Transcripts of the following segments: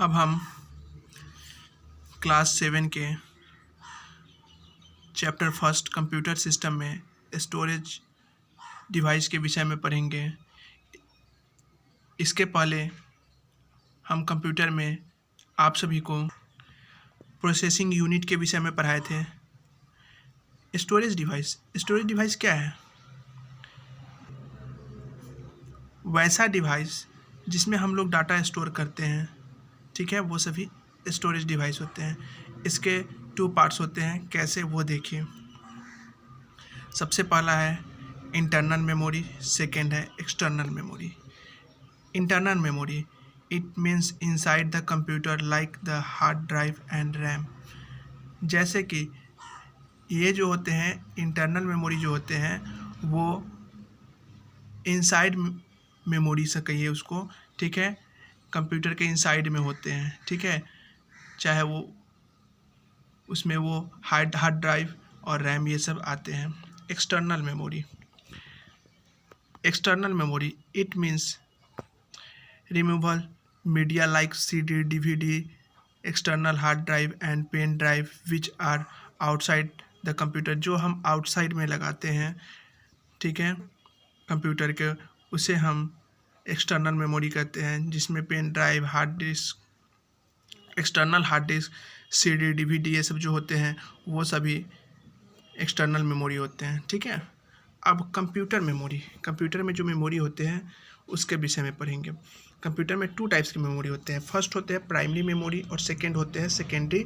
अब हम क्लास 7 के चैप्टर फर्स्ट कंप्यूटर सिस्टम में स्टोरेज डिवाइस के विषय में पढ़ेंगे। इसके पहले हम कंप्यूटर में आप सभी को प्रोसेसिंग यूनिट के विषय में पढ़ाए थे। स्टोरेज डिवाइस क्या है? वैसा डिवाइस जिसमें हम लोग डाटा स्टोर करते हैं, ठीक है, वो सभी स्टोरेज डिवाइस होते हैं। इसके 2 पार्ट्स होते हैं, कैसे वो देखिए। सबसे पहला है इंटरनल मेमोरी, सेकेंड है external memory. Internal memory it means inside the computer like the hard drive and RAM. जैसे कि ये जो होते हैं इंटरनल मेमोरी जो होते हैं वो इनसाइड मेमोरी से कहिए उसको, ठीक है, कंप्यूटर के इनसाइड में होते हैं, ठीक है, चाहे वो उसमें वो हार्ड ड्राइव और रैम ये सब आते हैं। External memory it means removal media like CD, DVD, external hard drive and pen drive which are outside the computer. जो हम आउटसाइड में लगाते हैं, ठीक है, कंप्यूटर के, उसे हम एक्सटर्नल मेमोरी कहते हैं, जिसमें pen drive, hard disk, external hard disk, CD, DVD ये सब जो होते हैं वो सभी एक्सटर्नल मेमोरी होते हैं, ठीक है। अब कंप्यूटर में जो मेमोरी होते हैं उसके विषय में पढ़ेंगे। कंप्यूटर में 2 टाइप्स की मेमोरी होते हैं। फर्स्ट होते हैं प्राइमरी मेमोरी और सेकेंड होते हैं सेकेंडरी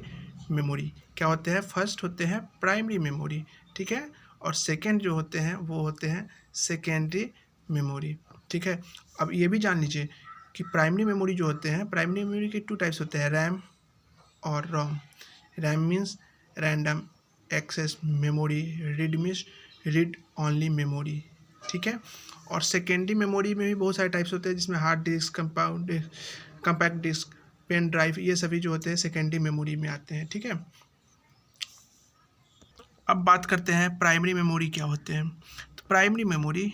मेमोरी। क्या होते हैं? फर्स्ट होते हैं प्राइमरी मेमोरी, ठीक है, और सेकेंड जो होते हैं वो होते हैं सेकेंडरी मेमोरी, ठीक है। अब ये भी जान लीजिए कि प्राइमरी मेमोरी जो होते हैं, प्राइमरी मेमोरी के 2 टाइप्स होते हैं, रैम और ROM. RAM means random access memory, read means read only memory, ठीक है। और सेकेंडरी मेमोरी में भी बहुत सारे टाइप्स होते हैं, जिसमें hard disk, compact disk, pen drive, ये सभी जो होते हैं सेकेंडरी मेमोरी में आते हैं, ठीक है। अब बात करते हैं प्राइमरी मेमोरी क्या होते हैं। तो primary memory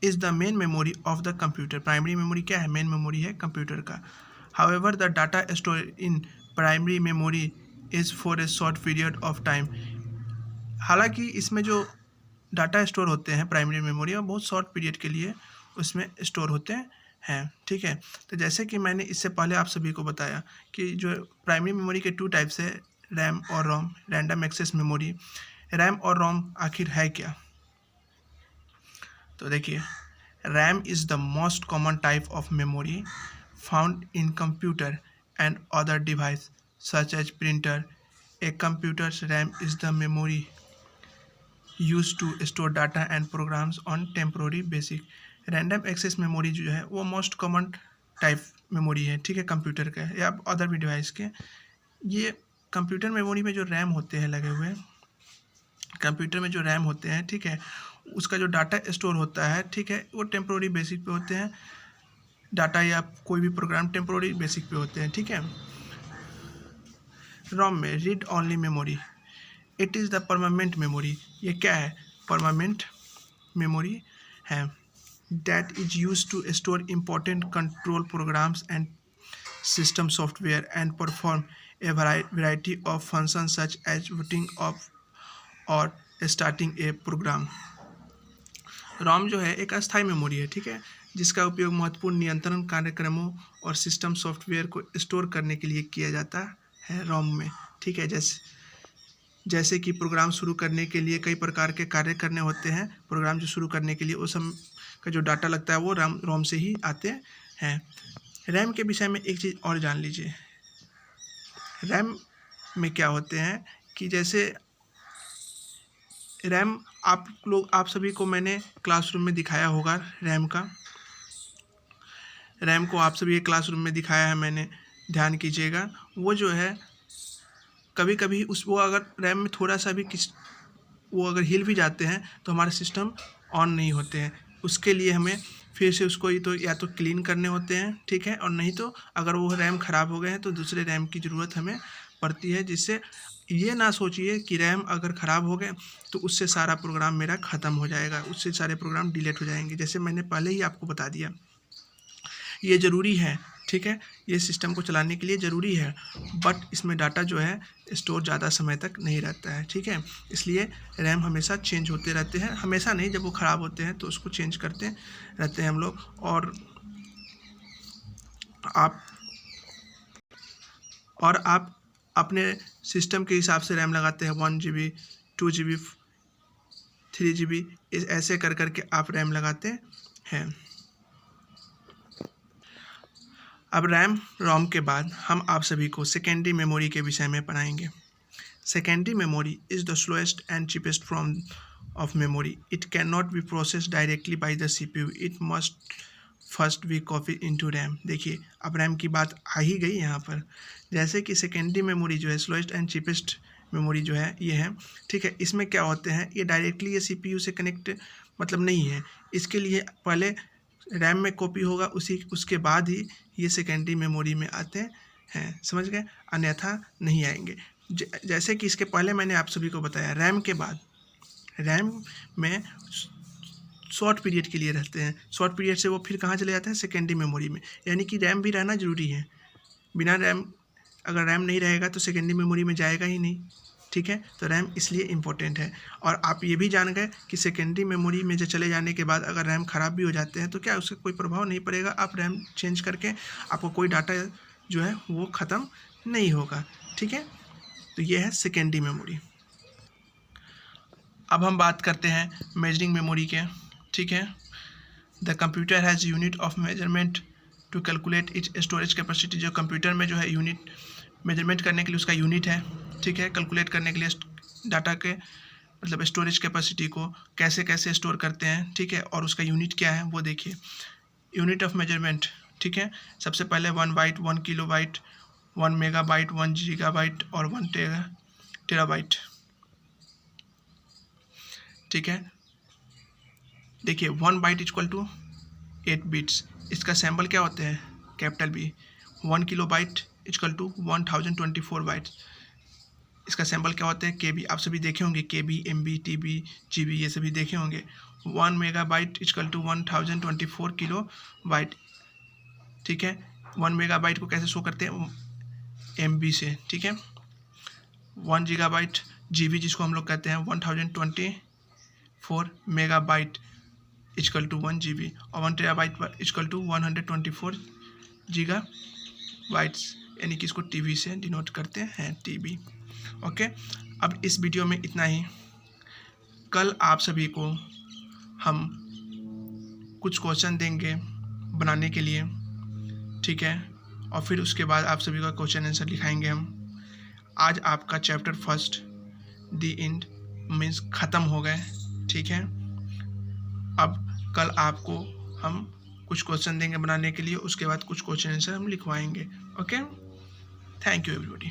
is the main memory of the computer. Primary memory क्या है? मेन मेमोरी है कंप्यूटर का। However the data store in primary memory is for a short period of time. हालांकि इसमें जो डाटा स्टोर होते हैं प्राइमरी मेमोरी में बहुत शॉर्ट पीरियड के लिए उसमें स्टोर होते हैं, ठीक है। तो जैसे कि मैंने इससे पहले आप सभी को बताया कि जो प्राइमरी मेमोरी के 2 टाइप्स है, रैम और ROM, random access memory. RAM और रोम आखिर है क्या? तो देखिए, RAM is the most common type of memory found in computer and other device such as printer. A computers RAM is the memory use to store data and programs on temporary basic. Random access memory जो है वो most common type memory है, ठीक है, computer का या other भी device के। ये कंप्यूटर मेमोरी में जो रैम होते हैं लगे हुए, कंप्यूटर में जो रैम होते हैं, ठीक है, उसका जो डाटा स्टोर होता है, ठीक है, वो टेम्प्रोरी बेसिक पे होते हैं। डाटा या कोई भी प्रोग्राम टेम्प्रोरी बेसिक पे होते हैं, ठीक है। रोम में read only memory, it is the permanent memory. ये क्या है? परमानेंट मेमोरी है। That is use to store important control programs and system software and perform a variety of function such as booting of और starting a program. ROM जो है एक अस्थायी memory है, ठीक है, जिसका उपयोग महत्वपूर्ण नियंत्रण कार्यक्रमों और सिस्टम सॉफ्टवेयर को स्टोर करने के लिए किया जाता है रोम में, ठीक है। जैसे कि प्रोग्राम शुरू करने के लिए कई प्रकार के कार्य करने होते हैं। प्रोग्राम जो शुरू करने के लिए उस सब का जो डाटा लगता है वो रोम से ही आते हैं। रैम के विषय में एक चीज़ और जान लीजिए। रैम में क्या होते हैं कि जैसे रैम आप सभी को मैंने क्लासरूम में दिखाया होगा। रैम को आप सभी क्लासरूम में दिखाया है मैंने, ध्यान कीजिएगा। वो जो है कभी कभी वो अगर रैम में थोड़ा सा भी वो अगर हिल भी जाते हैं तो हमारे सिस्टम ऑन नहीं होते हैं। उसके लिए हमें फिर से उसको या तो क्लीन करने होते हैं, ठीक है, और नहीं तो अगर वो रैम ख़राब हो गए हैं तो दूसरे रैम की ज़रूरत हमें पड़ती है। जिससे ये ना सोचिए कि रैम अगर ख़राब हो गए तो उससे सारा प्रोग्राम मेरा ख़त्म हो जाएगा, उससे सारे प्रोग्राम डिलीट हो जाएंगे। जैसे मैंने पहले ही आपको बता दिया, ये ज़रूरी है ठीक है, ये सिस्टम को चलाने के लिए ज़रूरी है, बट इसमें डाटा जो है स्टोर ज़्यादा समय तक नहीं रहता है। ठीक है, इसलिए रैम हमेशा चेंज होते रहते हैं, हमेशा नहीं, जब वो ख़राब होते हैं तो उसको चेंज करते रहते हैं हम लोग। और आप अपने सिस्टम के हिसाब से रैम लगाते हैं, 1 GB 2 GB 3 GB ऐसे कर करके आप रैम लगाते हैं। अब रैम रोम के बाद हम आप सभी को सेकेंडरी मेमोरी के विषय में पढ़ाएंगे। Secondary memory is the slowest and cheapest form of memory. It can not be processed directly by the CPU, it must first be copy into RAM. देखिए, अब रैम की बात आ ही गई यहाँ पर। जैसे कि सेकेंडरी मेमोरी जो है, स्लोएस्ट एंड चीपेस्ट मेमोरी जो है ये है। ठीक है, इसमें क्या होते हैं, ये डायरेक्टली ये CPU से कनेक्ट मतलब नहीं है। इसके लिए पहले रैम में कॉपी होगा, उसके बाद ही ये सेकेंडरी मेमोरी में आते हैं, समझ गए, अन्यथा नहीं आएंगे। जैसे कि इसके पहले मैंने आप सभी को बताया, रैम के बाद रैम में शॉर्ट पीरियड के लिए रहते हैं, शॉर्ट पीरियड से वो फिर कहाँ चले जाते हैं, सेकेंडरी मेमोरी में। यानी कि रैम भी रहना ज़रूरी है, बिना रैम, अगर रैम नहीं रहेगा तो सेकेंडरी मेमोरी में जाएगा ही नहीं। ठीक है, तो रैम इसलिए इम्पोर्टेंट है। और आप ये भी जान गए कि सेकेंडरी मेमोरी में जो चले जाने के बाद अगर रैम ख़राब भी हो जाते हैं तो क्या उसका कोई प्रभाव नहीं पड़ेगा, आप रैम चेंज करके आपको कोई डाटा जो है वो ख़त्म नहीं होगा। ठीक है, तो ये है सेकेंडरी मेमोरी। अब हम बात करते हैं मेजरिंग मेमोरी के। ठीक है, the computer has unit of measurement to calculate its storage capacity. जो कंप्यूटर में जो है यूनिट मेजरमेंट करने के लिए उसका यूनिट है। ठीक है, कैलकुलेट करने के लिए डाटा के मतलब स्टोरेज कैपेसिटी को कैसे कैसे स्टोर करते हैं। ठीक है, और उसका यूनिट क्या है वो देखिए, यूनिट ऑफ मेजरमेंट। ठीक है, सबसे पहले 1 बाइट, 1 किलोबाइट, 1 मेगाबाइट, 1 गीगाबाइट और 1 टेराबाइट। ठीक है, देखिए 1 बाइट इक्वल टू 8 बिट्स, इसका सैम्पल क्या होते हैं, capital B. 1 kilobyte equal to 1024 bytes, इसका सैम्पल क्या होते हैं, KB। आप सभी देखे होंगे KB, MB, TB, GB, ये सभी देखे होंगे। 1 megabyte equal to 1024 kilo byte. ठीक है, 1 मेगाबाइट को कैसे शो करते हैं, MB से। ठीक है, 1 गीगाबाइट GB जिसको हम लोग कहते हैं 1024 मेगाबाइट इक्वल टू 1 GB, और 1 टेराबाइट इक्वल टू 124 गीगाबाइट्स, यानी कि इसको TB से डिनोट करते हैं, TB। ओके, अब इस वीडियो में इतना ही। कल आप सभी को हम कुछ क्वेश्चन देंगे बनाने के लिए। ठीक है, और फिर उसके बाद आप सभी का क्वेश्चन आंसर लिखाएंगे हम। आज आपका chapter first the and means ख़त्म हो गए। ठीक है, अब कल आपको हम कुछ क्वेश्चन देंगे बनाने के लिए, उसके बाद कुछ क्वेश्चन आंसर हम लिखवाएंगे। Okay, thank you everybody.